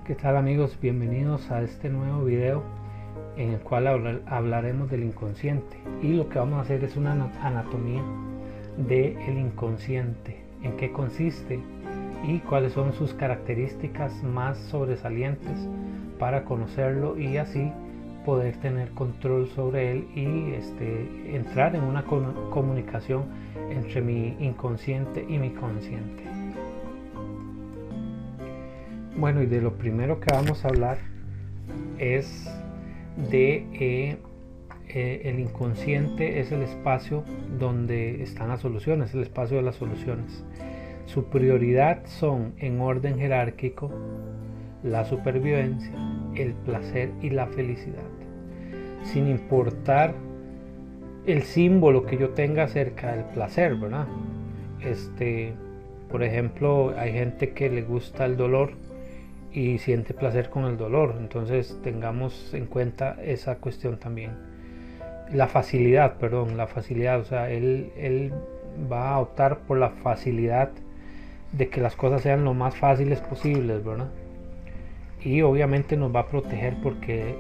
¿Qué tal amigos? Bienvenidos a este nuevo video en el cual hablaremos del inconsciente, y lo que vamos a hacer es una anatomía del inconsciente, en qué consiste y cuáles son sus características más sobresalientes para conocerlo y así poder tener control sobre él y entrar en una comunicación entre mi inconsciente y mi consciente. Bueno, y de lo primero que vamos a hablar es de el inconsciente. Es el espacio donde están las soluciones, el espacio de las soluciones. Su prioridad son, en orden jerárquico, la supervivencia, el placer y la felicidad, sin importar el símbolo que yo tenga acerca del placer, ¿verdad? Por ejemplo, hay gente que le gusta el dolor y siente placer con el dolor, entonces tengamos en cuenta esa cuestión también. La facilidad, o sea, él va a optar por la facilidad de que las cosas sean lo más fáciles posibles, ¿verdad? Y obviamente nos va a proteger porque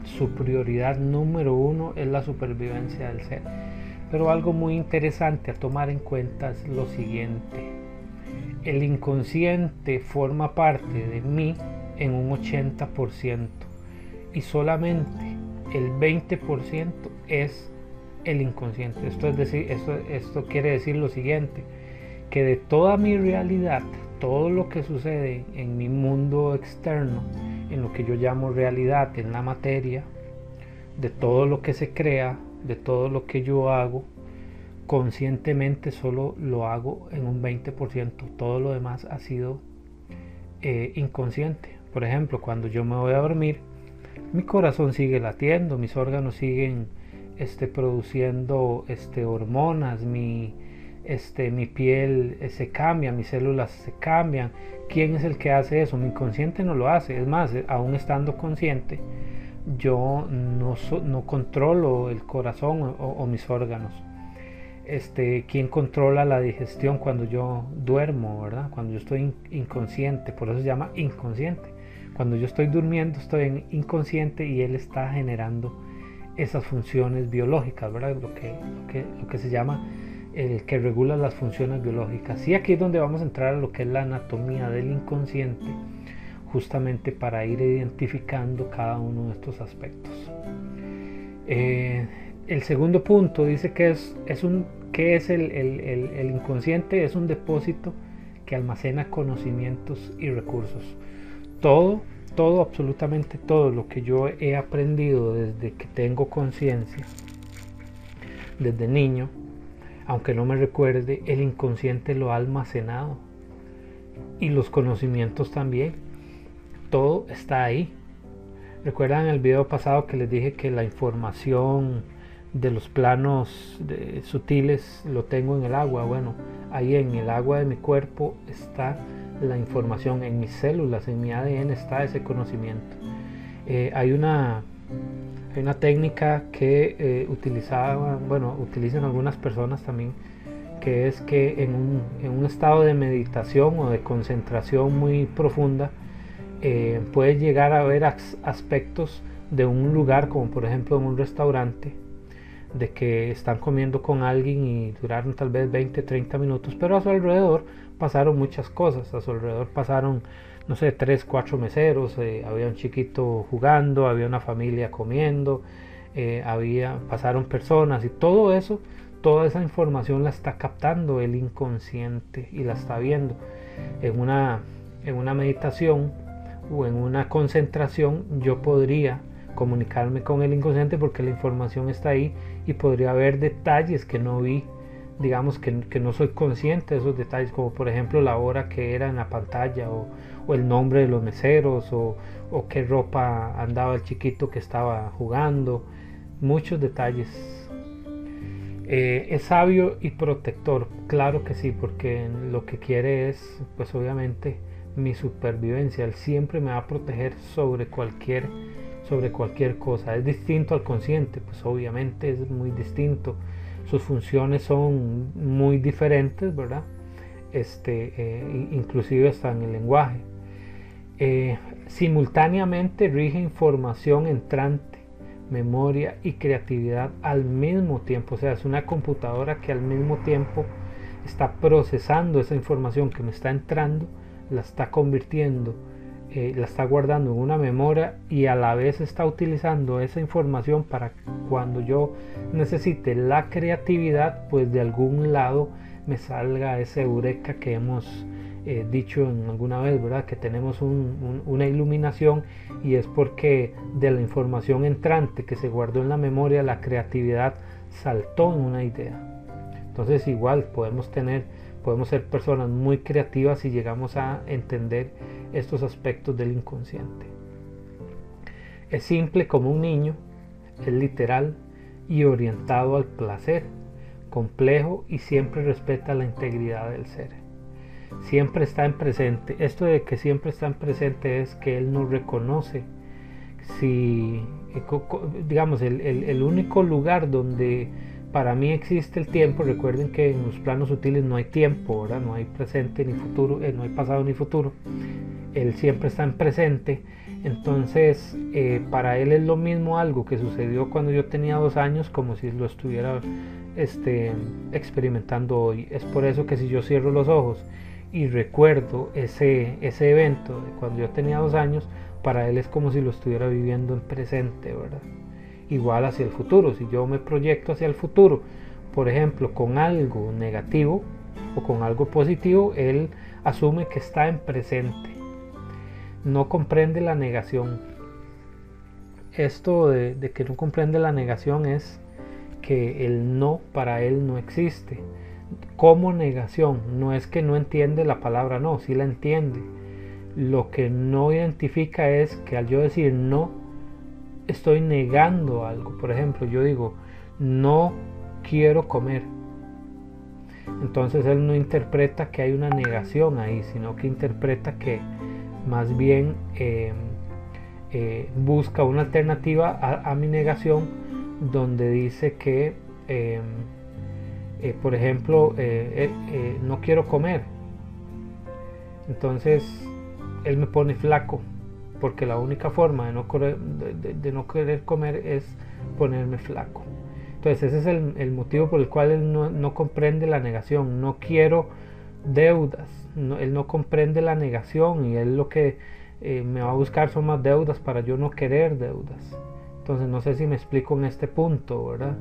su prioridad número uno es la supervivencia del ser. Pero algo muy interesante a tomar en cuenta es lo siguiente: el inconsciente forma parte de mí en un 80% y solamente el 20% es el inconsciente. Esto quiere decir lo siguiente: que de toda mi realidad, todo lo que sucede en mi mundo externo, en lo que yo llamo realidad, en la materia, de todo lo que se crea, de todo lo que yo hago, conscientemente solo lo hago en un 20%. Todo lo demás ha sido inconsciente. Por ejemplo, cuando yo me voy a dormir, mi corazón sigue latiendo, mis órganos siguen produciendo hormonas, mi piel se cambia, mis células se cambian. ¿Quién es el que hace eso? Mi inconsciente no lo hace. Es más, aún estando consciente, yo no controlo el corazón o mis órganos. ¿Quién controla la digestión cuando yo duermo, verdad? Cuando yo estoy inconsciente, por eso se llama inconsciente. Cuando yo estoy durmiendo estoy en inconsciente y él está generando esas funciones biológicas, ¿verdad? Lo que se llama el que regula las funciones biológicas. Y aquí es donde vamos a entrar a lo que es la anatomía del inconsciente, justamente para ir identificando cada uno de estos aspectos. El segundo punto dice que el inconsciente es un depósito que almacena conocimientos y recursos. Todo, absolutamente todo lo que yo he aprendido desde que tengo conciencia, desde niño, aunque no me recuerde, el inconsciente lo ha almacenado. Y los conocimientos también. Todo está ahí. ¿Recuerdan el video pasado que les dije que la información de los planos sutiles lo tengo en el agua? Bueno, ahí en el agua de mi cuerpo está la información, en mis células, en mi ADN está ese conocimiento. Hay una técnica que utilizan algunas personas también, que es que en un estado de meditación o de concentración muy profunda, puedes llegar a ver aspectos de un lugar, como por ejemplo en un restaurante, de que están comiendo con alguien y duraron tal vez 20-30 minutos, pero a su alrededor pasaron muchas cosas. A su alrededor pasaron, no sé, 3-4 meseros, había un chiquito jugando, había una familia comiendo, pasaron personas, y todo eso, toda esa información la está captando el inconsciente y la está viendo. En una meditación o en una concentración yo podría comunicarme con el inconsciente porque la información está ahí y podría haber detalles que no vi, digamos que no soy consciente de esos detalles, como por ejemplo la hora que era en la pantalla, o el nombre de los meseros, o qué ropa andaba el chiquito que estaba jugando. Muchos detalles. Es sabio y protector, claro que sí, porque lo que quiere es, pues obviamente, mi supervivencia. Él siempre me va a proteger sobre cualquier cosa. Es distinto al consciente, pues obviamente es muy distinto. Sus funciones son muy diferentes, ¿verdad? Inclusive hasta en el lenguaje. Simultáneamente rige información entrante, memoria y creatividad al mismo tiempo. O sea, es una computadora que al mismo tiempo está procesando esa información que me está entrando, la está convirtiendo, la está guardando en una memoria y a la vez está utilizando esa información para cuando yo necesite la creatividad, pues de algún lado me salga ese eureka que hemos dicho en alguna vez, ¿verdad? Que tenemos una iluminación, y es porque de la información entrante que se guardó en la memoria, la creatividad saltó en una idea. Entonces igual podemos ser personas muy creativas si llegamos a entender estos aspectos del inconsciente. Es simple como un niño, es literal y orientado al placer, complejo y siempre respeta la integridad del ser. Siempre está en presente. Esto de que siempre está en presente es que él no reconoce si, digamos, el único lugar donde para mí existe el tiempo. Recuerden que en los planos sutiles no hay tiempo, ¿verdad? No hay presente ni futuro, no hay pasado ni futuro. Él siempre está en presente. Entonces para él es lo mismo algo que sucedió cuando yo tenía 2 años como si lo estuviera experimentando hoy. Es por eso que si yo cierro los ojos y recuerdo ese evento de cuando yo tenía 2 años, para él es como si lo estuviera viviendo en presente, ¿verdad? Igual hacia el futuro. Si yo me proyecto hacia el futuro, por ejemplo, con algo negativo o con algo positivo, él asume que está en presente. No comprende la negación. Esto de que no comprende la negación es que el no para él no existe. Como negación, no es que no entiende la palabra no, sí la entiende. Lo que no identifica es que al yo decir no, estoy negando algo. Por ejemplo, yo digo no quiero comer, entonces él no interpreta que hay una negación ahí, sino que interpreta que más bien busca una alternativa a mi negación, donde dice que por ejemplo no quiero comer, entonces él me pone flaco, porque la única forma de no querer comer es ponerme flaco. Entonces ese es el motivo por el cual él no comprende la negación. No quiero deudas, él no comprende la negación, y él lo que me va a buscar son más deudas para yo no querer deudas. Entonces no sé si me explico en este punto, ¿verdad?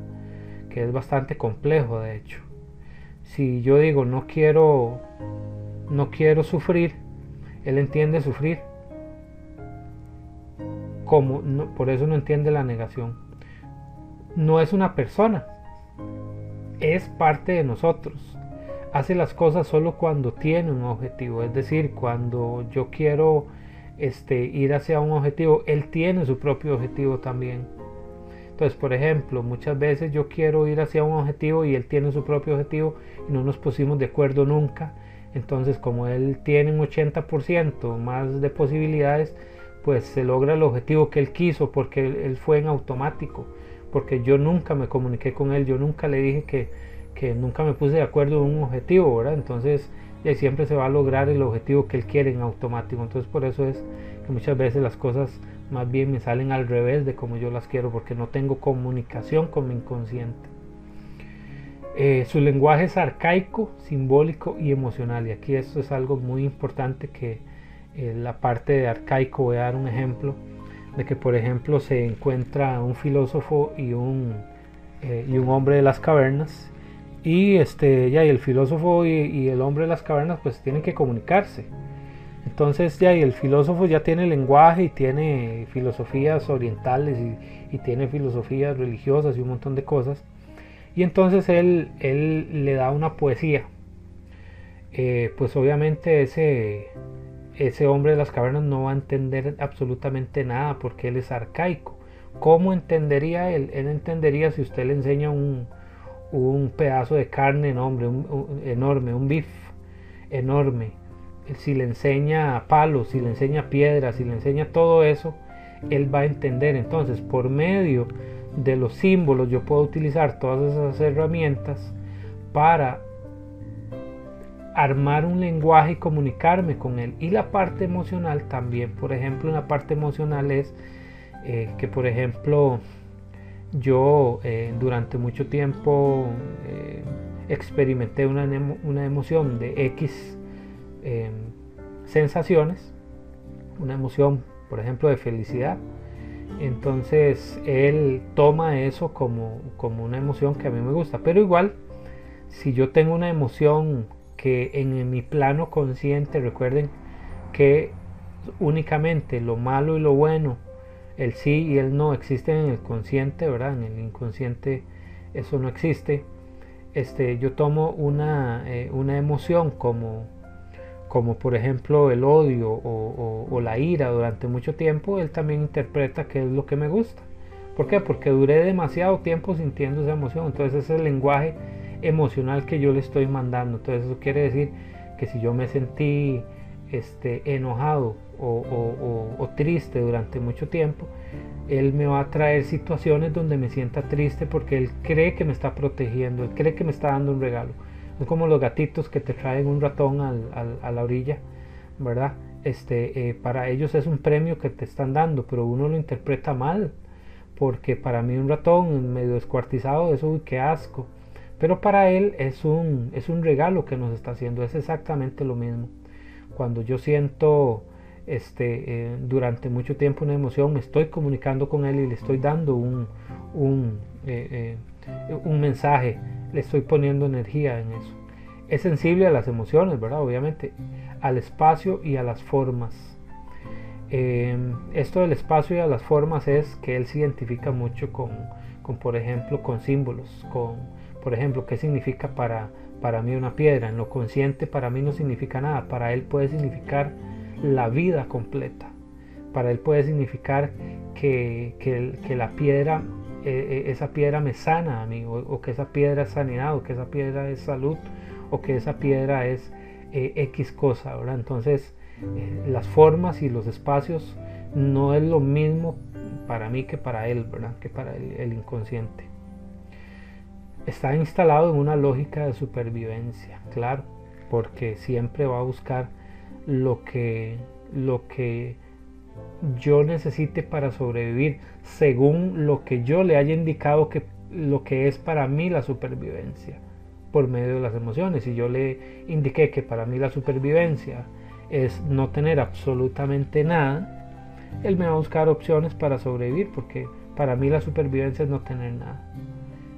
Que es bastante complejo, de hecho. Si yo digo no quiero sufrir, él entiende sufrir. Por eso no entiende la negación. No es una persona, es parte de nosotros. Hace las cosas solo cuando tiene un objetivo, es decir, cuando yo quiero ir hacia un objetivo, él tiene su propio objetivo también. Entonces, por ejemplo, muchas veces yo quiero ir hacia un objetivo y él tiene su propio objetivo y no nos pusimos de acuerdo nunca. Entonces, como él tiene un 80% más de posibilidades, pues se logra el objetivo que él quiso, porque él fue en automático, porque yo nunca me comuniqué con él, yo nunca le dije que nunca me puse de acuerdo en un objetivo, ¿verdad? Entonces siempre se va a lograr el objetivo que él quiere en automático. Entonces por eso es que muchas veces las cosas más bien me salen al revés de como yo las quiero, porque no tengo comunicación con mi inconsciente. Su lenguaje es arcaico, simbólico y emocional, y aquí esto es algo muy importante, que la parte de arcaico, voy a dar un ejemplo de que, por ejemplo, se encuentra un filósofo y un hombre de las cavernas, y el filósofo y el hombre de las cavernas pues tienen que comunicarse. Entonces y el filósofo ya tiene lenguaje y tiene filosofías orientales y tiene filosofías religiosas y un montón de cosas, y entonces él le da una poesía. Pues obviamente ese hombre de las cavernas no va a entender absolutamente nada, porque él es arcaico. ¿Cómo entendería él? Él entendería si usted le enseña un pedazo de carne enorme, un beef enorme. Si le enseña palos, si le enseña piedras, si le enseña todo eso, él va a entender. Entonces, por medio de los símbolos, yo puedo utilizar todas esas herramientas para armar un lenguaje y comunicarme con él. Y la parte emocional también, por ejemplo, en la parte emocional es que, por ejemplo, yo durante mucho tiempo experimenté una emoción de X sensaciones, una emoción, por ejemplo, de felicidad. Entonces él toma eso como una emoción que a mí me gusta, pero igual si yo tengo una emoción que en mi plano consciente, recuerden que únicamente lo malo y lo bueno, el sí y el no existen en el consciente, ¿verdad? En el inconsciente eso no existe. Yo tomo una emoción como por ejemplo el odio o la ira durante mucho tiempo, él también interpreta que es lo que me gusta. ¿Por qué? Porque duré demasiado tiempo sintiendo esa emoción. Entonces ese es el lenguaje emocional que yo le estoy mandando. Entonces eso quiere decir que si yo me sentí enojado o triste durante mucho tiempo, él me va a traer situaciones donde me sienta triste porque él cree que me está protegiendo, él cree que me está dando un regalo. Es como los gatitos que te traen un ratón a la orilla, ¿verdad? Para ellos es un premio que te están dando, pero uno lo interpreta mal, porque para mí un ratón medio descuartizado, eso, uy, qué asco. Pero para él es un regalo que nos está haciendo, es exactamente lo mismo. Cuando yo siento durante mucho tiempo una emoción, me estoy comunicando con él y le estoy dando un mensaje, le estoy poniendo energía en eso. Es sensible a las emociones, ¿verdad? Obviamente, al espacio y a las formas. Esto del espacio y a las formas es que él se identifica mucho con por ejemplo, con símbolos, por ejemplo, qué significa para mí una piedra. En lo consciente para mí no significa nada, para él puede significar la vida completa. Para él puede significar que la piedra, esa piedra me sana a mí, o que esa piedra es sanidad, o que esa piedra es salud, o que esa piedra es X cosa, ¿verdad? Entonces las formas y los espacios no es lo mismo para mí que para él, ¿verdad? Que para el inconsciente. Está instalado en una lógica de supervivencia, claro, porque siempre va a buscar lo que yo necesite para sobrevivir, según lo que yo le haya indicado que lo que es para mí la supervivencia, por medio de las emociones. Si yo le indiqué que para mí la supervivencia es no tener absolutamente nada, él me va a buscar opciones para sobrevivir, porque para mí la supervivencia es no tener nada.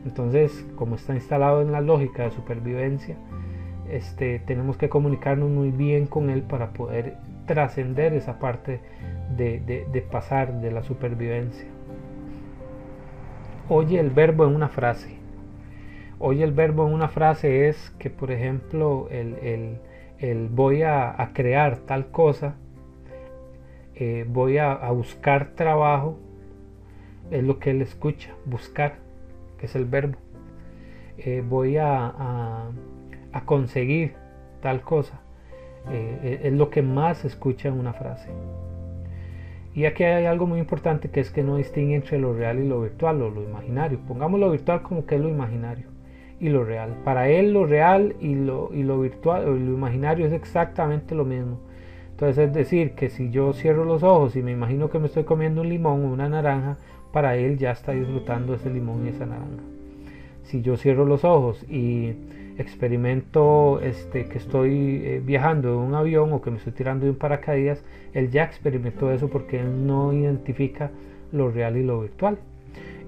Entonces, como está instalado en la lógica de supervivencia, tenemos que comunicarnos muy bien con él para poder trascender esa parte de pasar de la supervivencia. Oye el verbo en una frase. Oye el verbo en una frase es que, por ejemplo, el voy a crear tal cosa, voy a buscar trabajo, es lo que él escucha, buscar, que es el verbo. Voy a conseguir tal cosa, es lo que más se escucha en una frase. Y aquí hay algo muy importante, que es que no distingue entre lo real y lo virtual o lo imaginario. Pongamos lo virtual como que es lo imaginario y lo real. Para él lo real y lo virtual o lo imaginario es exactamente lo mismo. Entonces es decir, que si yo cierro los ojos y me imagino que me estoy comiendo un limón o una naranja, para él ya está disfrutando ese limón y esa naranja. Si yo cierro los ojos y experimento que estoy viajando en un avión o que me estoy tirando de un paracaídas, él ya experimentó eso, porque él no identifica lo real y lo virtual.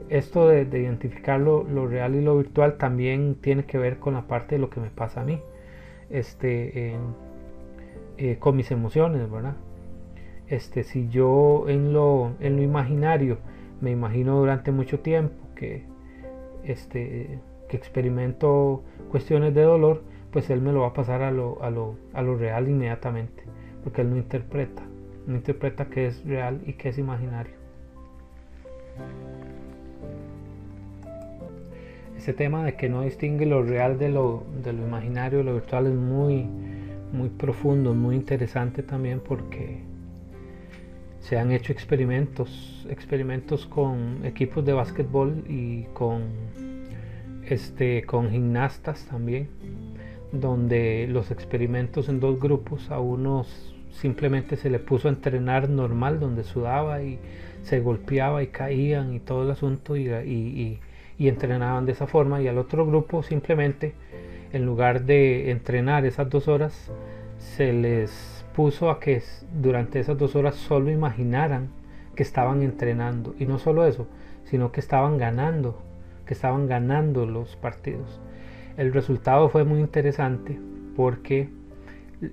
Esto de identificar lo real y lo virtual también tiene que ver con la parte de lo que me pasa a mí, con mis emociones, ¿verdad? Si yo en lo imaginario me imagino durante mucho tiempo que experimento cuestiones de dolor, pues él me lo va a pasar a lo real inmediatamente, porque él no interpreta qué es real y qué es imaginario. Ese tema de que no distingue lo real de lo imaginario, lo virtual, es muy profundo, muy interesante también, porque se han hecho experimentos con equipos de básquetbol y con gimnastas también, donde los experimentos en dos grupos, a unos simplemente se le puso a entrenar normal, donde sudaba y se golpeaba y caían y todo el asunto y entrenaban de esa forma, y al otro grupo simplemente, en lugar de entrenar esas 2 horas, se les puso a que durante esas 2 horas solo imaginaran que estaban entrenando, y no solo eso, sino que estaban ganando los partidos. El resultado fue muy interesante porque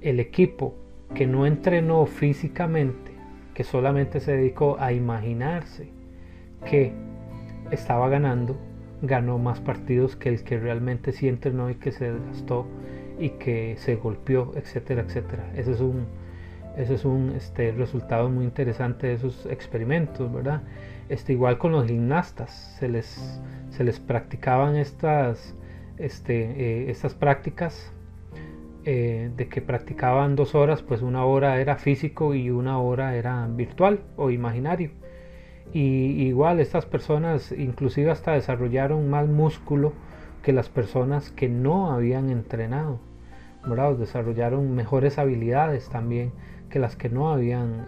el equipo que no entrenó físicamente, que solamente se dedicó a imaginarse que estaba ganando, ganó más partidos que el que realmente sí entrenó y que se desgastó y que se golpeó, etcétera, etcétera. Ese es un resultado muy interesante de esos experimentos, ¿verdad? Igual con los gimnastas, se les practicaban estas prácticas de que practicaban 2 horas, pues 1 hora era físico y 1 hora era virtual o imaginario. Y igual estas personas inclusive hasta desarrollaron más músculo que las personas que no habían entrenado, ¿verdad? Desarrollaron mejores habilidades también que las que no habían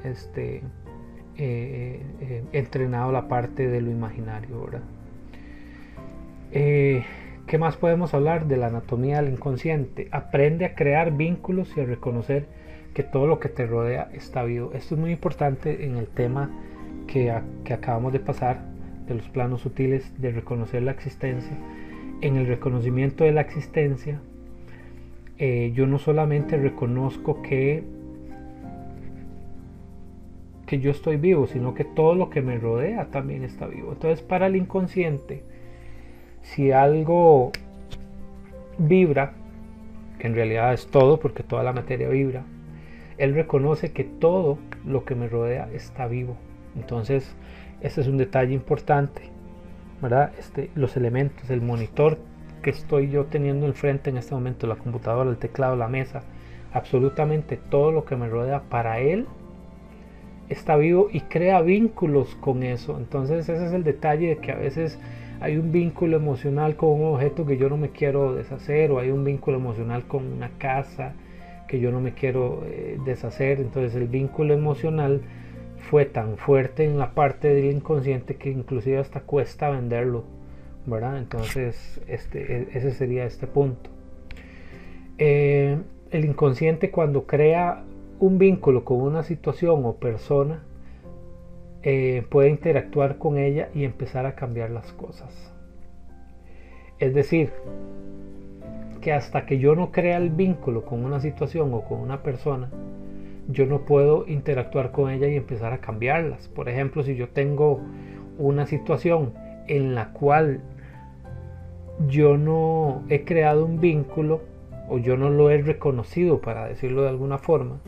entrenado la parte de lo imaginario, ¿verdad? ¿Qué más podemos hablar de la anatomía del inconsciente? Aprende a crear vínculos y a reconocer que todo lo que te rodea está vivo. Esto es muy importante en el tema que acabamos de pasar, de los planos sutiles, de reconocer la existencia. En el reconocimiento de la existencia, yo no solamente reconozco que yo estoy vivo, sino que todo lo que me rodea también está vivo. Entonces, para el inconsciente, si algo vibra, que en realidad es todo, porque toda la materia vibra, él reconoce que todo lo que me rodea está vivo. Entonces, este es un detalle importante, ¿verdad? Los elementos, el monitor que estoy yo teniendo enfrente en este momento, la computadora, el teclado, la mesa, absolutamente todo lo que me rodea, para él está vivo y crea vínculos con eso. Entonces, ese es el detalle, de que a veces hay un vínculo emocional con un objeto que yo no me quiero deshacer, o hay un vínculo emocional con una casa que yo no me quiero deshacer. Entonces el vínculo emocional fue tan fuerte en la parte del inconsciente que inclusive hasta cuesta venderlo, ¿verdad? Entonces ese sería este punto. El inconsciente, cuando crea un vínculo con una situación o persona, puede interactuar con ella y empezar a cambiar las cosas. Es decir, que hasta que yo no crea el vínculo con una situación o con una persona, yo no puedo interactuar con ella y empezar a cambiarlas. Por ejemplo, si yo tengo una situación en la cual yo no he creado un vínculo, o yo no lo he reconocido, para decirlo de alguna forma,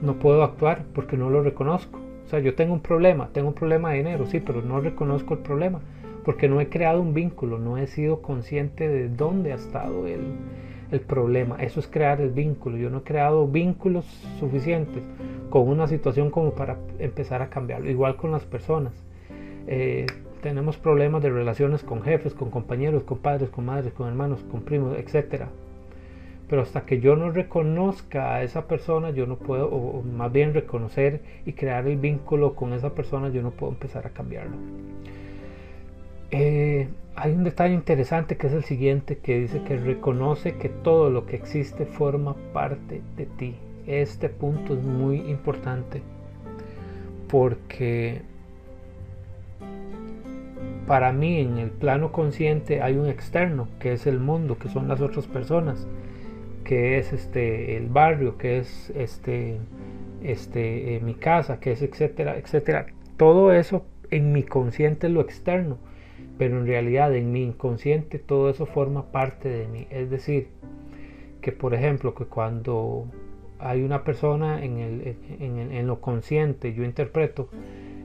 no puedo actuar porque no lo reconozco. O sea, yo tengo un problema de dinero, sí, pero no reconozco el problema porque no he creado un vínculo, no he sido consciente de dónde ha estado el problema. Eso es crear el vínculo. Yo no he creado vínculos suficientes con una situación como para empezar a cambiarlo. Igual con las personas. Tenemos problemas de relaciones con jefes, con compañeros, con padres, con madres, con hermanos, con primos, etcétera. Pero hasta que yo no reconozca a esa persona, yo no puedo, o más bien reconocer y crear el vínculo con esa persona, yo no puedo empezar a cambiarlo. Hay un detalle interesante que es el siguiente, que dice que reconoce que todo lo que existe forma parte de ti. Este punto es muy importante porque para mí, en el plano consciente, hay un externo, que es el mundo, que son las otras personas, que es el barrio, que es mi casa, que es etcétera, etcétera. Todo eso en mi consciente es lo externo, pero en realidad en mi inconsciente todo eso forma parte de mí. Es decir, que por ejemplo, que cuando hay una persona en lo consciente, yo interpreto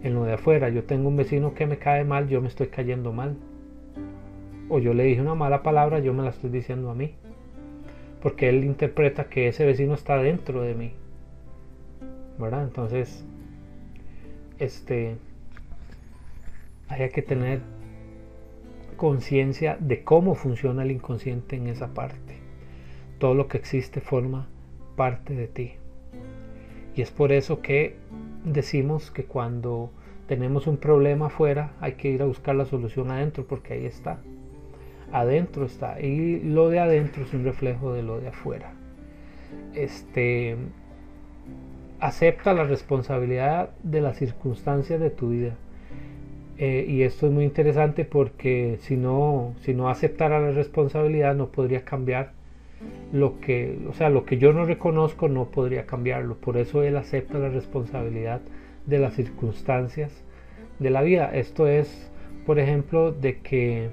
en lo de afuera, yo tengo un vecino que me cae mal, yo me estoy cayendo mal, o yo le dije una mala palabra, yo me la estoy diciendo a mí, porque él interpreta que ese vecino está dentro de mí, ¿verdad? Entonces hay que tener conciencia de cómo funciona el inconsciente en esa parte. todo lo que existe forma parte de ti. Y es por eso que decimos que cuando tenemos un problema afuera hay que ir a buscar la solución adentro, porque ahí está. Adentro está, y lo de adentro es un reflejo de lo de afuera. Acepta la responsabilidad de las circunstancias de tu vida. Y esto es muy interesante porque si no aceptara la responsabilidad no podría cambiar lo que yo no reconozco, no podría cambiarlo. Por eso él acepta la responsabilidad de las circunstancias de la vida. Esto es, por ejemplo, de que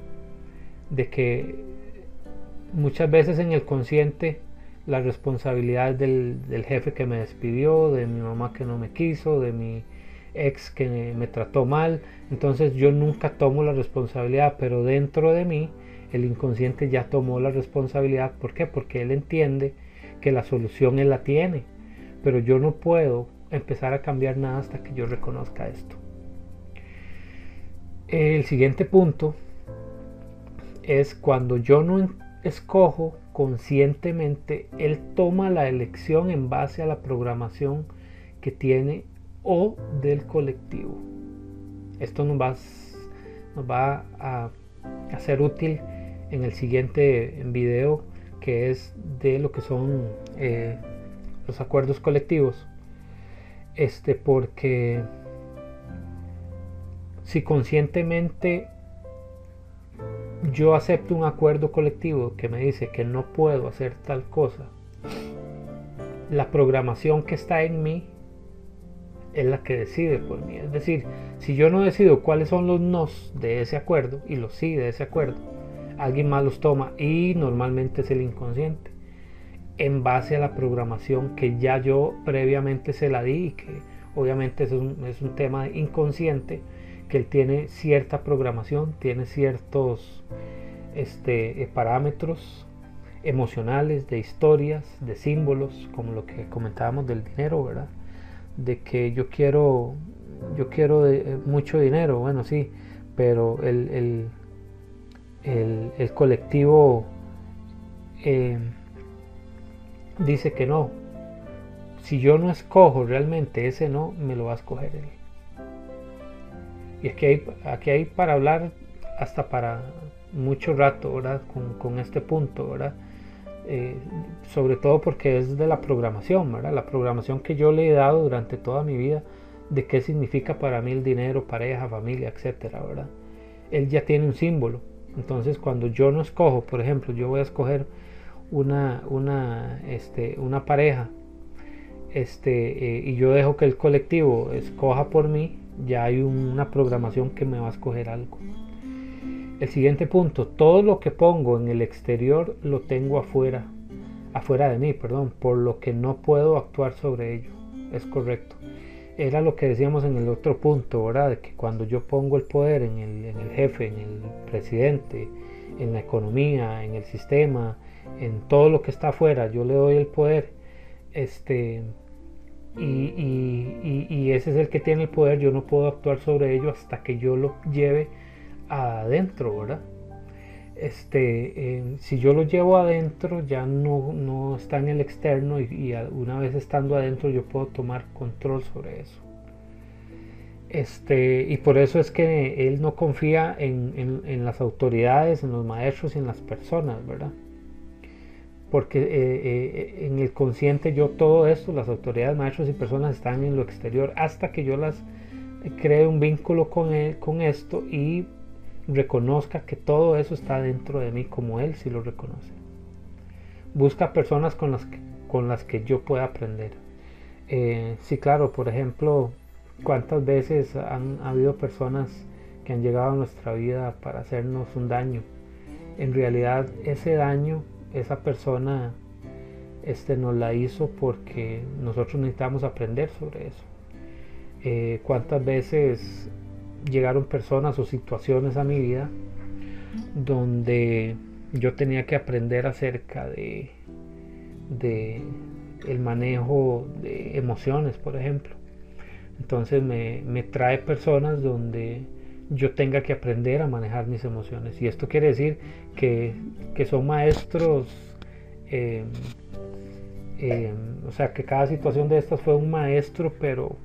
muchas veces en el consciente la responsabilidad del jefe que me despidió, de mi mamá que no me quiso, de mi ex que me trató mal. Entonces yo nunca tomo la responsabilidad, pero dentro de mí el inconsciente ya tomó la responsabilidad. ¿Por qué? Porque él entiende que la solución él la tiene, pero yo no puedo empezar a cambiar nada hasta que yo reconozca esto. El siguiente punto es cuando yo no escojo conscientemente, él toma la elección en base a la programación que tiene o del colectivo. Esto nos va a ser útil en el siguiente video, que es de lo que son los acuerdos colectivos. Porque si conscientemente yo acepto un acuerdo colectivo que me dice que no puedo hacer tal cosa, la programación que está en mí es la que decide por mí. Es decir, si yo no decido cuáles son los nos de ese acuerdo y los sí de ese acuerdo, alguien más los toma, y normalmente es el inconsciente, en base a la programación que ya yo previamente se la di, y que obviamente es un tema inconsciente, que él tiene cierta programación, tiene ciertos parámetros emocionales, de historias, de símbolos, como lo que comentábamos del dinero, ¿verdad? De que yo quiero mucho dinero, bueno, sí, pero el colectivo dice que no. Si yo no escojo realmente ese no, me lo va a escoger él. Y aquí hay para hablar hasta para mucho rato, ¿verdad? Con este punto, ¿verdad? Sobre todo porque es de la programación, ¿verdad? La programación que yo le he dado durante toda mi vida de qué significa para mí el dinero, pareja, familia, etcétera, ¿verdad? Él ya tiene un símbolo. Entonces cuando yo no escojo, por ejemplo, yo voy a escoger una pareja, y yo dejo que el colectivo escoja por mí, ya hay una programación que me va a escoger algo. El siguiente punto: todo lo que pongo en el exterior lo tengo afuera de mí, por lo que no puedo actuar sobre ello. Es correcto. Era lo que decíamos en el otro punto, ¿verdad? De que cuando yo pongo el poder en el jefe, en el presidente, en la economía, en el sistema, en todo lo que está afuera, yo le doy el poder, y ese es el que tiene el poder. Yo no puedo actuar sobre ello hasta que yo lo lleve adentro, ¿verdad? Si yo lo llevo adentro, ya no está en el externo, y una vez estando adentro yo puedo tomar control sobre eso. Y por eso es que él no confía en las autoridades, en los maestros y en las personas, ¿verdad? Porque en el consciente yo todo esto, las autoridades, maestros y personas están en lo exterior, hasta que yo las cree un vínculo con esto y reconozca que todo eso está dentro de mí, como él sí lo reconoce. Busca personas con las que yo pueda aprender. Sí, claro, por ejemplo, cuántas veces han habido personas que han llegado a nuestra vida para hacernos un daño. En realidad ese daño, esa persona nos la hizo porque nosotros necesitamos aprender sobre eso. Cuántas veces llegaron personas o situaciones a mi vida donde yo tenía que aprender acerca de el manejo de emociones, por ejemplo. Entonces me trae personas donde yo tenga que aprender a manejar mis emociones, y esto quiere decir que son maestros eh, o sea, que cada situación de estas fue un maestro, pero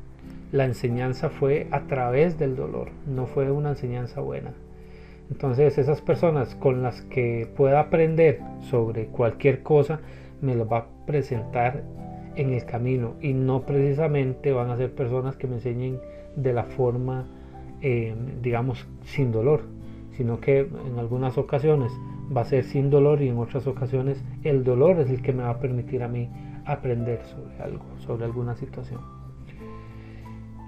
la enseñanza fue a través del dolor, no fue una enseñanza buena. Entonces esas personas con las que pueda aprender sobre cualquier cosa me las va a presentar en el camino, y no precisamente van a ser personas que me enseñen de la forma digamos sin dolor, sino que en algunas ocasiones va a ser sin dolor, y en otras ocasiones el dolor es el que me va a permitir a mí aprender sobre algo, sobre alguna situación.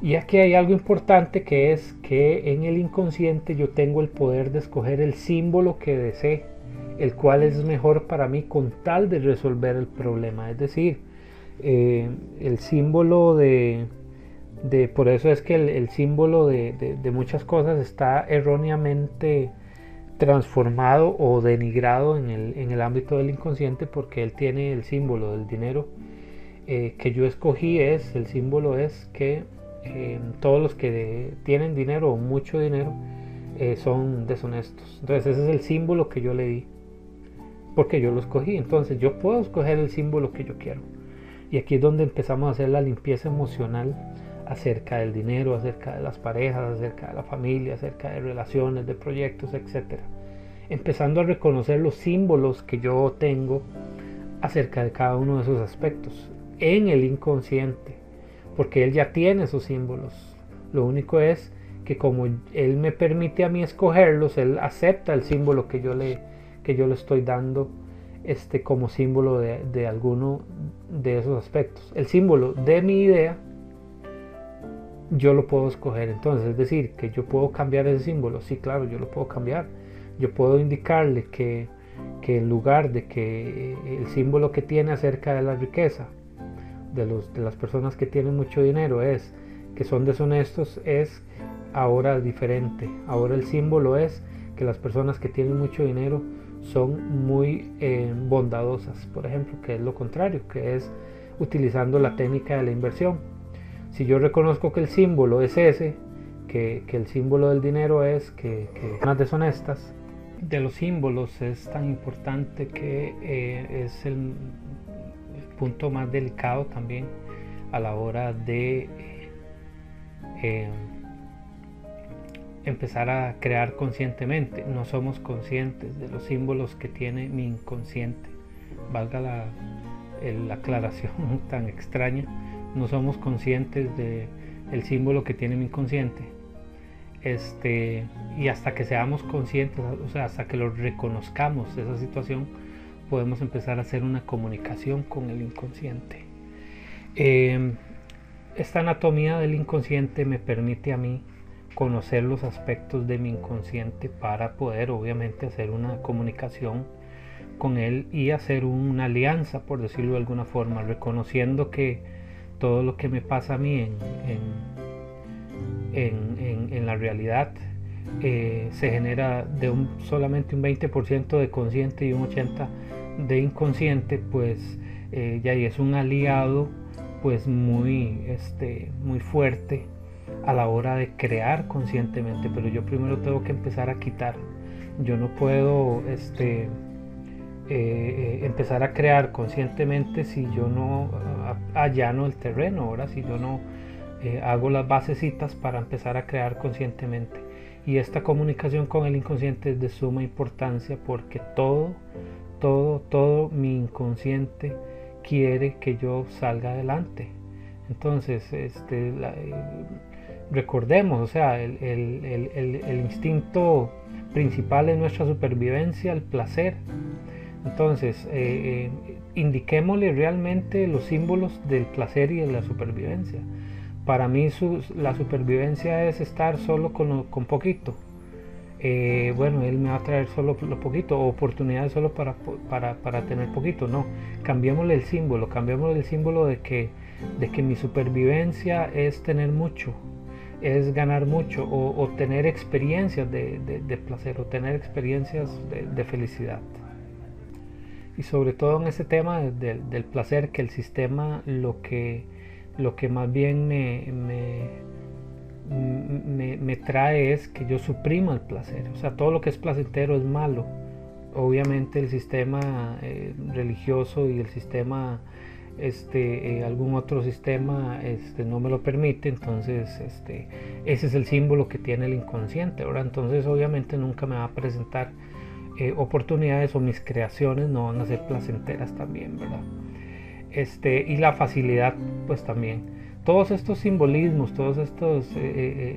Y aquí hay algo importante, que es que en el inconsciente yo tengo el poder de escoger el símbolo que desee, el cual es mejor para mí con tal de resolver el problema. Es decir, el símbolo por eso es que el símbolo de muchas cosas está erróneamente transformado o denigrado en el ámbito del inconsciente, porque él tiene el símbolo del dinero que yo escogí. El símbolo es que todos los que tienen dinero o mucho dinero son deshonestos. Entonces ese es el símbolo que yo le di, porque yo lo escogí. Entonces yo puedo escoger el símbolo que yo quiero. Y aquí es donde empezamos a hacer la limpieza emocional acerca del dinero, acerca de las parejas, acerca de la familia, acerca de relaciones, de proyectos, etc. Empezando a reconocer los símbolos que yo tengo acerca de cada uno de esos aspectos en el inconsciente, porque él ya tiene esos símbolos. Lo único es que como él me permite a mí escogerlos, él acepta el símbolo que yo le estoy dando como símbolo de alguno de esos aspectos. El símbolo de mi idea yo lo puedo escoger. Entonces, es decir, que yo puedo cambiar ese símbolo. Sí, claro, yo lo puedo cambiar. Yo puedo indicarle que en lugar de que el símbolo que tiene acerca de la riqueza de las personas que tienen mucho dinero es que son deshonestos, es ahora diferente. Ahora el símbolo es que las personas que tienen mucho dinero son muy bondadosas, por ejemplo, que es lo contrario, que es utilizando la técnica de la inversión. Si yo reconozco que el símbolo es ese, que el símbolo del dinero es que son deshonestas, de los símbolos es tan importante que es el punto más delicado también a la hora de empezar a crear conscientemente. No somos conscientes de los símbolos que tiene mi inconsciente, valga la aclaración tan extraña. No somos conscientes del símbolo que tiene mi inconsciente, y hasta que seamos conscientes, o sea, hasta que lo reconozcamos esa situación, podemos empezar a hacer una comunicación con el inconsciente. Esta anatomía del inconsciente me permite a mí conocer los aspectos de mi inconsciente para poder obviamente hacer una comunicación con él y hacer una alianza, por decirlo de alguna forma, reconociendo que todo lo que me pasa a mí en la realidad se genera de solamente un 20% de consciente y un 80% de inconsciente, pues ya es un aliado pues muy fuerte a la hora de crear conscientemente. Pero yo primero tengo que empezar a quitar. Yo no puedo empezar a crear conscientemente si yo no allano el terreno. Ahora, si yo no hago las basecitas para empezar a crear conscientemente. Y esta comunicación con el inconsciente es de suma importancia, porque todo mi inconsciente quiere que yo salga adelante. Entonces recordemos, o sea, el instinto principal es nuestra supervivencia, el placer. Entonces indiquémosle realmente los símbolos del placer y de la supervivencia. Para mí la supervivencia es estar solo con poquito. Bueno, él me va a traer solo lo poquito, o oportunidades solo para tener poquito. No, cambiémosle el símbolo de que mi supervivencia es tener mucho, es ganar mucho, o tener experiencias de placer, o tener experiencias de felicidad. Y sobre todo en ese tema del placer, que el sistema lo que más bien me trae es que yo suprima el placer. O sea, todo lo que es placentero es malo. obviamente el sistema religioso y el sistema algún otro sistema no me lo permite, entonces ese es el símbolo que tiene el inconsciente, ¿verdad? Entonces obviamente nunca me va a presentar oportunidades, o mis creaciones no van a ser placenteras también, ¿verdad? Y la facilidad pues también. Todos estos simbolismos,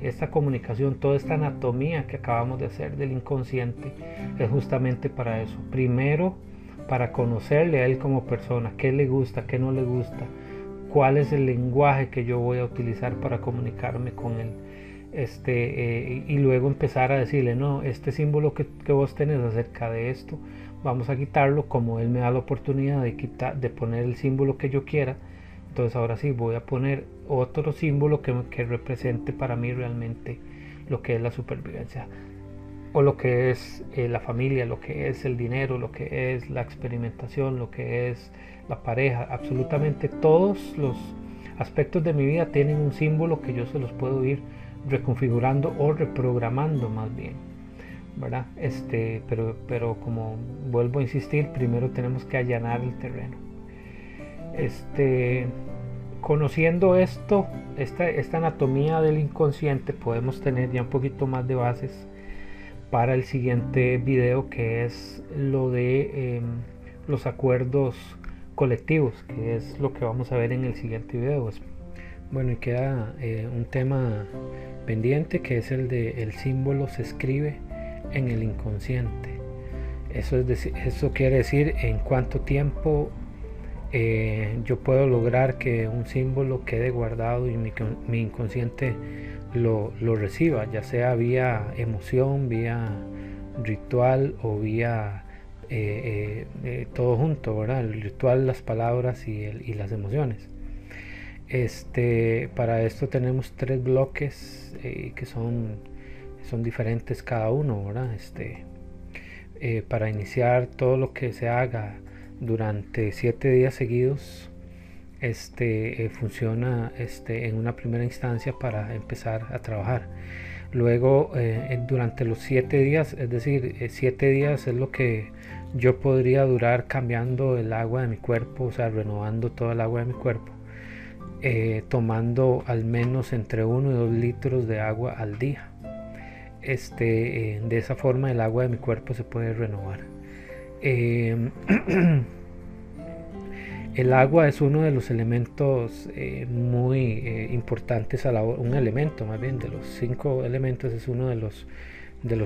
esta comunicación, toda esta anatomía que acabamos de hacer del inconsciente es justamente para eso. Primero, para conocerle a él como persona, qué le gusta, qué no le gusta, cuál es el lenguaje que yo voy a utilizar para comunicarme con él. Y luego empezar a decirle, no, este símbolo que vos tenés acerca de esto, vamos a quitarlo. Como él me da la oportunidad de poner el símbolo que yo quiera, entonces ahora sí voy a poner otro símbolo que represente para mí realmente lo que es la supervivencia, o lo que es la familia, lo que es el dinero, lo que es la experimentación, lo que es la pareja. Absolutamente todos los aspectos de mi vida tienen un símbolo que yo se los puedo ir reconfigurando o reprogramando más bien, ¿verdad? Pero como vuelvo a insistir, primero tenemos que allanar el terreno. Conociendo esta anatomía del inconsciente, podemos tener ya un poquito más de bases para el siguiente video, que es lo de los acuerdos colectivos, que es lo que vamos a ver en el siguiente video. Bueno, y queda un tema pendiente, que es el de el símbolo se escribe en el inconsciente. Eso quiere decir en cuánto tiempo yo puedo lograr que un símbolo quede guardado y mi inconsciente lo reciba, ya sea vía emoción, vía ritual o vía todo junto, ¿verdad? El ritual, las palabras y las emociones. Para esto tenemos 3 bloques que son diferentes cada uno, ¿verdad? Para iniciar, todo lo que se haga durante 7 días seguidos funciona en una primera instancia para empezar a trabajar. Luego durante los 7 días, es decir, 7 días es lo que yo podría durar cambiando el agua de mi cuerpo, o sea, renovando todo el agua de mi cuerpo, tomando al menos entre 1 y 2 litros de agua al día. De esa forma el agua de mi cuerpo se puede renovar. El agua es uno de los elementos muy importantes un elemento más bien de los 5 elementos, es uno de los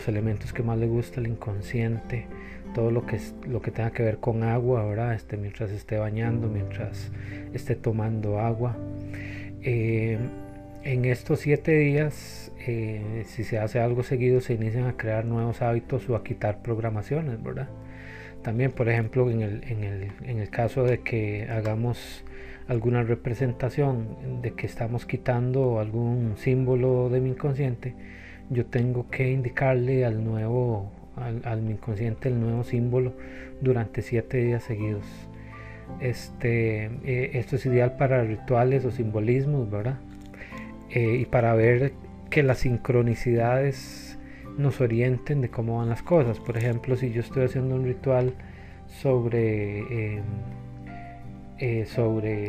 elementos que más le gusta al inconsciente. Todo lo que tenga que ver con agua, ¿verdad? Mientras esté bañando, mientras esté tomando agua. En estos 7 días, si se hace algo seguido, se inician a crear nuevos hábitos o a quitar programaciones, ¿verdad? También, por ejemplo, en el caso de que hagamos alguna representación de que estamos quitando algún símbolo de mi inconsciente, yo tengo que indicarle al mi inconsciente el nuevo símbolo durante 7 días seguidos. Esto es ideal para rituales o simbolismos, ¿verdad? Y para ver que las sincronicidades nos orienten de cómo van las cosas. Por ejemplo, si yo estoy haciendo un ritual sobre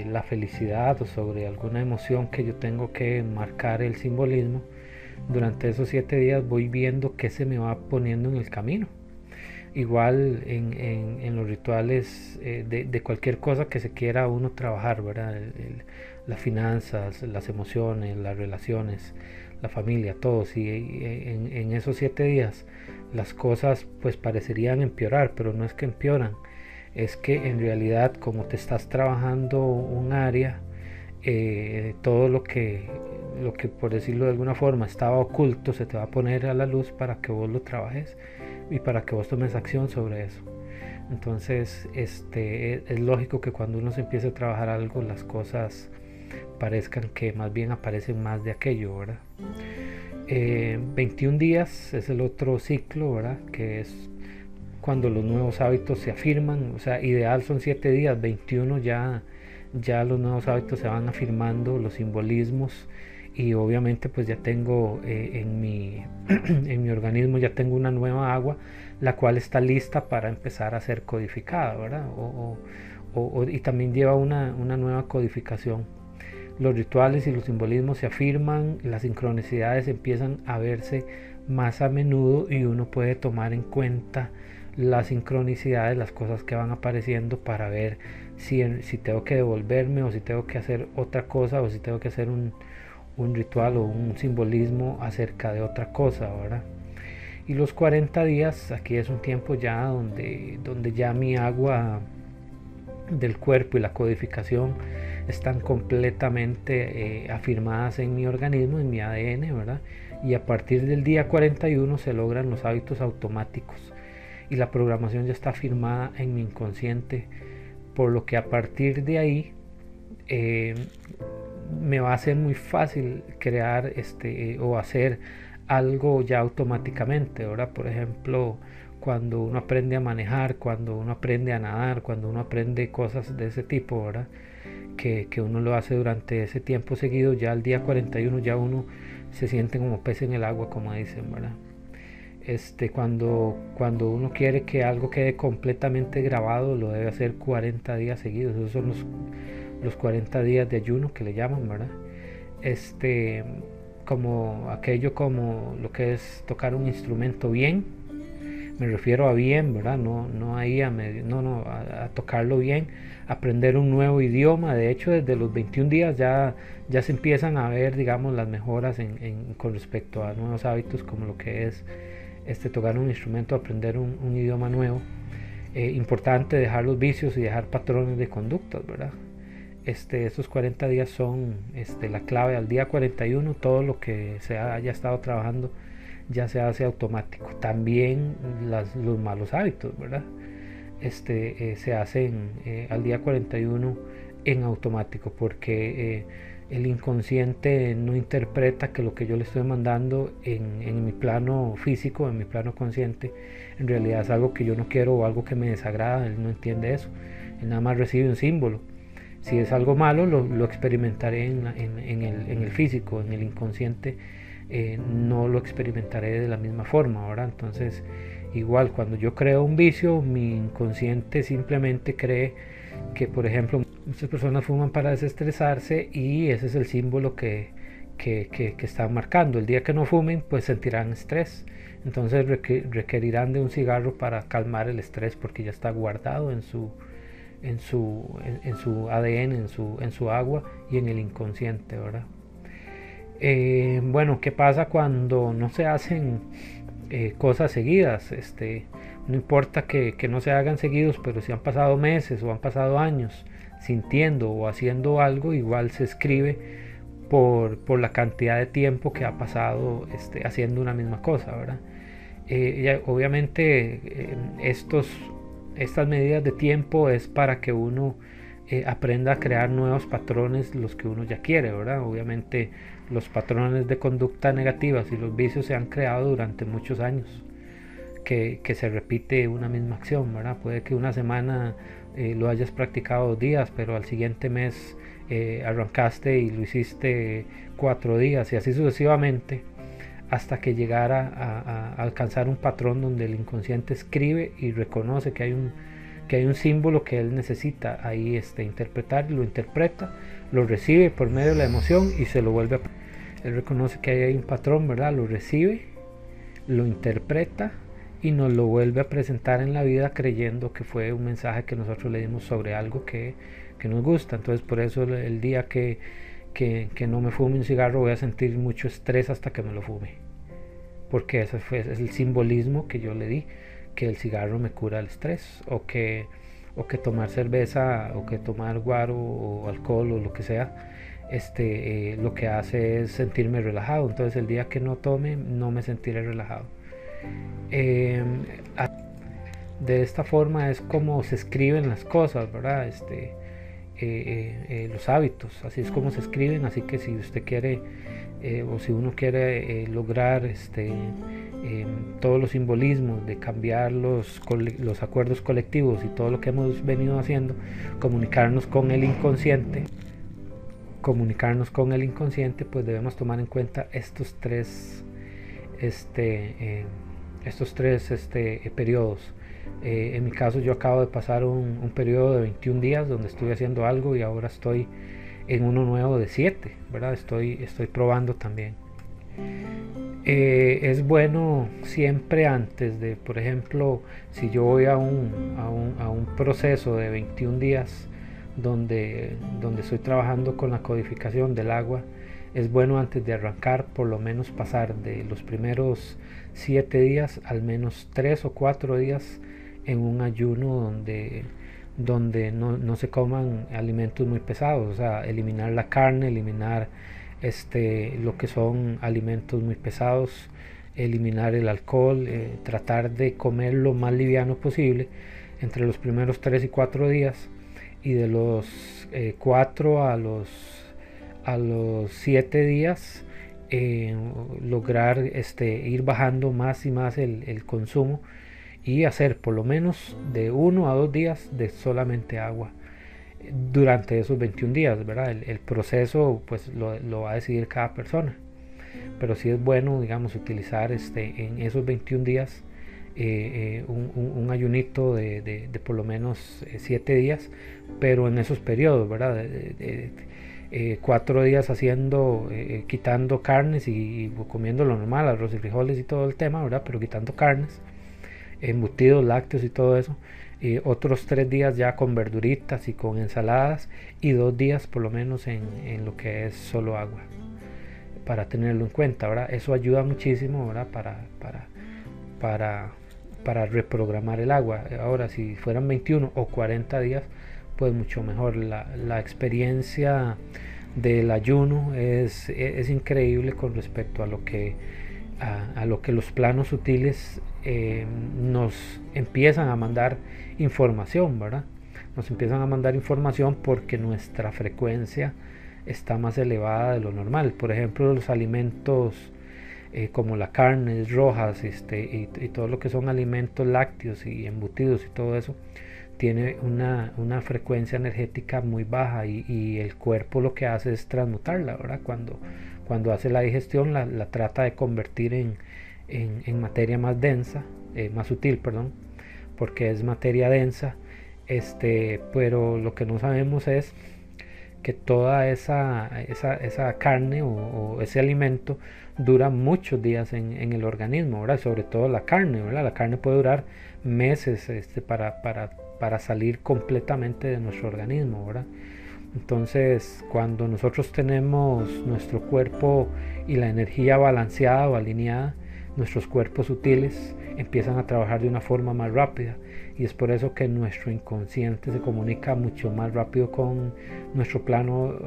la felicidad o sobre alguna emoción que yo tengo que marcar el simbolismo, durante esos 7 días voy viendo qué se me va poniendo en el camino. Igual en los rituales de cualquier cosa que se quiera uno trabajar, ¿verdad? Las finanzas, las emociones, las relaciones, la familia, todo. Si en esos 7 días las cosas pues parecerían empeorar, pero no es que empeoran, es que en realidad, como te estás trabajando un área, todo lo que por decirlo de alguna forma estaba oculto se te va a poner a la luz para que vos lo trabajes y para que vos tomes acción sobre eso. Entonces es lógico que cuando uno se empiece a trabajar algo, las cosas parezcan que más bien aparecen más de aquello, ¿verdad? 21 días es el otro ciclo, ¿verdad? Que es cuando los nuevos hábitos se afirman. O sea, ideal son 7 días, 21 ya los nuevos hábitos se van afirmando, los simbolismos y obviamente pues ya tengo en en mi organismo ya tengo una nueva agua, la cual está lista para empezar a ser codificada, ¿verdad? Y también lleva una nueva codificación. Los rituales y los simbolismos se afirman, las sincronicidades empiezan a verse más a menudo y uno puede tomar en cuenta las sincronicidades, las cosas que van apareciendo para ver si tengo que devolverme o si tengo que hacer otra cosa o si tengo que hacer un ritual o un simbolismo acerca de otra cosa, ¿verdad? Y los 40 días, aquí es un tiempo ya donde ya mi agua del cuerpo y la codificación están completamente afirmadas en mi organismo, en mi ADN, ¿verdad? Y a partir del día 41 se logran los hábitos automáticos y la programación ya está firmada en mi inconsciente, por lo que a partir de ahí me va a ser muy fácil crear o hacer algo ya automáticamente, ¿verdad? Por ejemplo, cuando uno aprende a manejar, cuando uno aprende a nadar, cuando uno aprende cosas de ese tipo, ¿verdad? Que uno lo hace durante ese tiempo seguido, ya al día 41 ya uno se siente como pez en el agua, como dicen, ¿verdad? Cuando uno quiere que algo quede completamente grabado, lo debe hacer 40 días seguidos. Esos son los 40 días de ayuno que le llaman, ¿verdad? Como aquello, como lo que es tocar un instrumento bien, me refiero a bien, ¿verdad? No ahí a tocarlo bien, aprender un nuevo idioma. De hecho, desde los 21 días ya se empiezan a ver, digamos, las mejoras con respecto a nuevos hábitos, como lo que es tocar un instrumento, aprender un idioma nuevo. Importante dejar los vicios y dejar patrones de conductas, ¿verdad? Estos 40 días son la clave. Al día 41 todo lo que se haya estado trabajando ya se hace automático. También los malos hábitos, ¿verdad? Se hacen al día 41 en automático, porque el inconsciente no interpreta que lo que yo le estoy mandando en mi plano físico, en mi plano consciente, en realidad es algo que yo no quiero o algo que me desagrada. Él no entiende eso, él nada más recibe un símbolo. Si es algo malo, lo experimentaré en el físico, en el inconsciente. No lo experimentaré de la misma forma, ¿verdad? Entonces, igual cuando yo creo un vicio, mi inconsciente simplemente cree que, por ejemplo, muchas personas fuman para desestresarse y ese es el símbolo que están marcando. El día que no fumen, pues sentirán estrés. Entonces requerirán de un cigarro para calmar el estrés, porque ya está guardado en su ADN, en su agua y en el inconsciente, ¿verdad? Bueno, ¿qué pasa cuando no se hacen cosas seguidas? No importa que no se hagan seguidos, pero si han pasado meses o han pasado años sintiendo o haciendo algo, igual se escribe por la cantidad de tiempo que ha pasado haciendo una misma cosa, ¿verdad? Obviamente estas medidas de tiempo es para que uno aprenda a crear nuevos patrones, los que uno ya quiere, ¿verdad? Obviamente los patrones de conducta negativas y los vicios se han creado durante muchos años, que se repite una misma acción, ¿verdad? Puede que una semana lo hayas practicado 2 días, pero al siguiente mes arrancaste y lo hiciste 4 días, y así sucesivamente, hasta que llegara a alcanzar un patrón donde el inconsciente escribe y reconoce que hay un símbolo que él necesita ahí interpretar, lo interpreta, lo recibe por medio de la emoción y se lo vuelve a... Él reconoce que hay un patrón, ¿verdad? Lo recibe, lo interpreta y nos lo vuelve a presentar en la vida, creyendo que fue un mensaje que nosotros le dimos sobre algo que nos gusta. Entonces, por eso el día que no me fume un cigarro, voy a sentir mucho estrés hasta que me lo fume, porque ese es el simbolismo que yo le di, que el cigarro me cura el estrés, o que tomar cerveza, o que tomar guaro o alcohol o lo que sea, lo que hace es sentirme relajado. Entonces el día que no tome, no me sentiré relajado. De esta forma es como se escriben las cosas, ¿verdad? Los hábitos, así es como se escriben. Así que si usted quiere o si uno quiere lograr todos los simbolismos de cambiar los acuerdos colectivos y todo lo que hemos venido haciendo, comunicarnos con el inconsciente, comunicarnos con el inconsciente, pues debemos tomar en cuenta estos tres periodos. En mi caso, yo acabo de pasar un periodo de 21 días donde estuve haciendo algo y ahora estoy en uno nuevo de 7, ¿verdad? Estoy probando también. Es bueno siempre antes de, por ejemplo, si yo voy a un proceso de 21 días donde estoy trabajando con la codificación del agua, es bueno antes de arrancar por lo menos pasar de los primeros 7 días al menos 3 o 4 días en un ayuno donde no se coman alimentos muy pesados, o sea, eliminar la carne, eliminar lo que son alimentos muy pesados, eliminar el alcohol, tratar de comer lo más liviano posible entre los primeros 3 y 4 días, y de los 4 a los 7 días lograr ir bajando más y más el consumo, y hacer por lo menos de 1 a 2 días de solamente agua durante esos 21 días, ¿verdad? El proceso pues lo va a decidir cada persona, pero sí es bueno, digamos, utilizar en esos 21 días un ayunito de por lo menos 7 días, pero en esos periodos, ¿verdad? 4 días haciendo, quitando carnes y comiendo lo normal, arroz y frijoles y todo el tema, ¿verdad? Pero quitando carnes, embutidos, lácteos y todo eso. Otros 3 días ya con verduritas y con ensaladas, y 2 días por lo menos en lo que es solo agua, para tenerlo en cuenta, ¿verdad? Eso ayuda muchísimo, ¿verdad? Para reprogramar el agua. Ahora, si fueran 21 o 40 días, pues mucho mejor. La experiencia del ayuno es increíble con respecto a lo que los planos sutiles nos empiezan a mandar información, ¿verdad? Nos empiezan a mandar información porque nuestra frecuencia está más elevada de lo normal. Por ejemplo, los alimentos como la carne rojas y todo lo que son alimentos lácteos y embutidos y todo eso, tiene una frecuencia energética muy baja, y el cuerpo lo que hace es transmutarla, ¿verdad? Cuando hace la digestión la trata de convertir en materia más densa, más sutil, perdón, porque es materia densa, pero lo que no sabemos es que toda esa carne o ese alimento dura muchos días en el organismo, ¿verdad? Sobre todo la carne, ¿verdad? La carne puede durar meses para salir completamente de nuestro organismo, ¿verdad? Entonces, cuando nosotros tenemos nuestro cuerpo y la energía balanceada o alineada, nuestros cuerpos sutiles empiezan a trabajar de una forma más rápida, y es por eso que nuestro inconsciente se comunica mucho más rápido con nuestro plano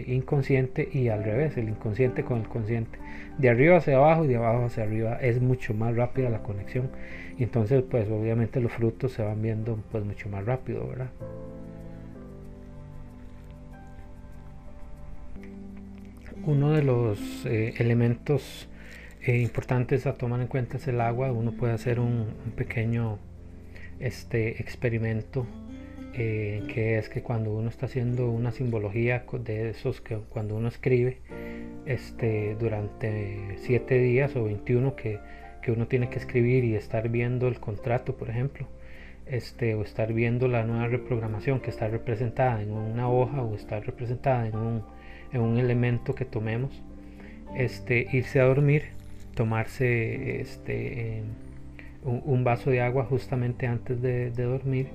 inconsciente, y al revés, el inconsciente con el consciente, de arriba hacia abajo y de abajo hacia arriba, es mucho más rápida la conexión, y entonces pues obviamente los frutos se van viendo pues mucho más rápido, ¿verdad? Uno de los elementos importantes a tomar en cuenta es el agua. Uno puede hacer un pequeño experimento, que es que cuando uno está haciendo una simbología de esos, que cuando uno escribe durante 7 días o 21 que uno tiene que escribir y estar viendo el contrato, por ejemplo, o estar viendo la nueva reprogramación que está representada en una hoja o está representada en un elemento que tomemos, irse a dormir, tomarse un vaso de agua justamente antes de dormir,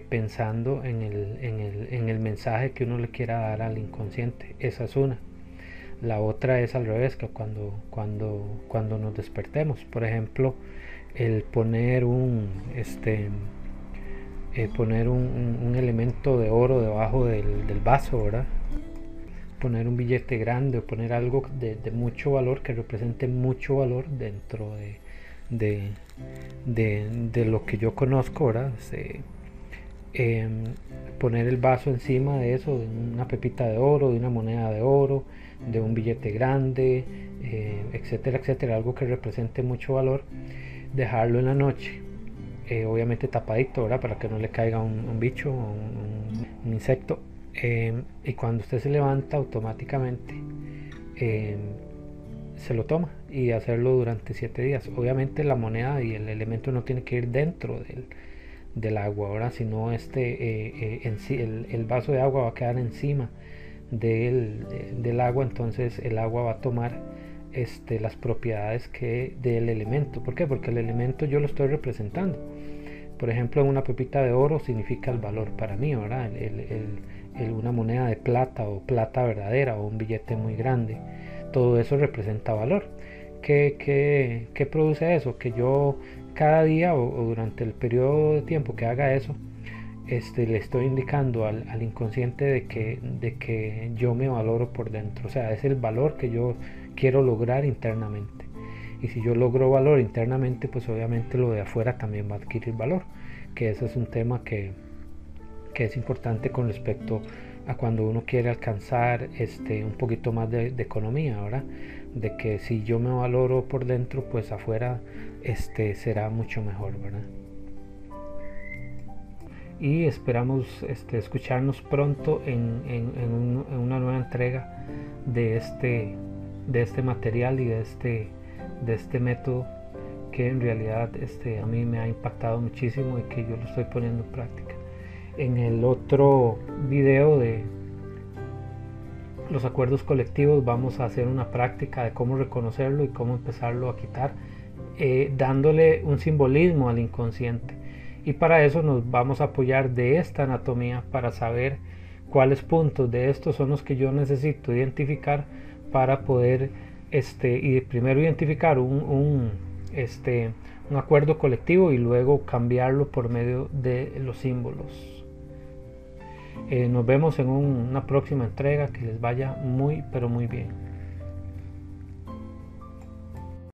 pensando en el mensaje que uno le quiera dar al inconsciente. Esa es una. La otra es al revés, que cuando nos despertemos, por ejemplo, el poner un elemento de oro debajo del vaso, ¿verdad? Poner un billete grande o poner algo de mucho valor, que represente mucho valor dentro de lo que yo conozco, ¿verdad? Poner el vaso encima de eso, de una pepita de oro, de una moneda de oro, de un billete grande, etcétera, etcétera, algo que represente mucho valor, dejarlo en la noche, obviamente tapadito, ¿verdad? Para que no le caiga un bicho, un insecto, y cuando usted se levanta automáticamente eh, se lo toma, y hacerlo durante 7 días. Obviamente la moneda y el elemento no tiene que ir dentro del agua, ahora sino el vaso de agua va a quedar encima del agua, entonces el agua va a tomar las propiedades del elemento. ¿Por qué? Porque el elemento yo lo estoy representando. Por ejemplo, una pepita de oro significa el valor para mí, ¿verdad? Una moneda de plata o plata verdadera o un billete muy grande, todo eso representa valor. ¿Qué produce eso? Que yo cada día o durante el periodo de tiempo que haga eso, le estoy indicando al inconsciente de que yo me valoro por dentro. O sea, es el valor que yo quiero lograr internamente. Y si yo logro valor internamente, pues obviamente lo de afuera también va a adquirir valor. Que ese es un tema que es importante con respecto a cuando uno quiere alcanzar un poquito más de economía, ¿verdad? De que si yo me valoro por dentro, pues afuera será mucho mejor, ¿verdad? Y esperamos escucharnos pronto en una nueva entrega de este material y de este método que en realidad a mí me ha impactado muchísimo y que yo lo estoy poniendo en práctica. En el otro video de los acuerdos colectivos vamos a hacer una práctica de cómo reconocerlo y cómo empezarlo a quitar, dándole un simbolismo al inconsciente. Y para eso nos vamos a apoyar de esta anatomía para saber cuáles puntos de estos son los que yo necesito identificar para poder y primero identificar un acuerdo colectivo y luego cambiarlo por medio de los símbolos. Nos vemos en una próxima entrega. Que les vaya muy pero muy bien.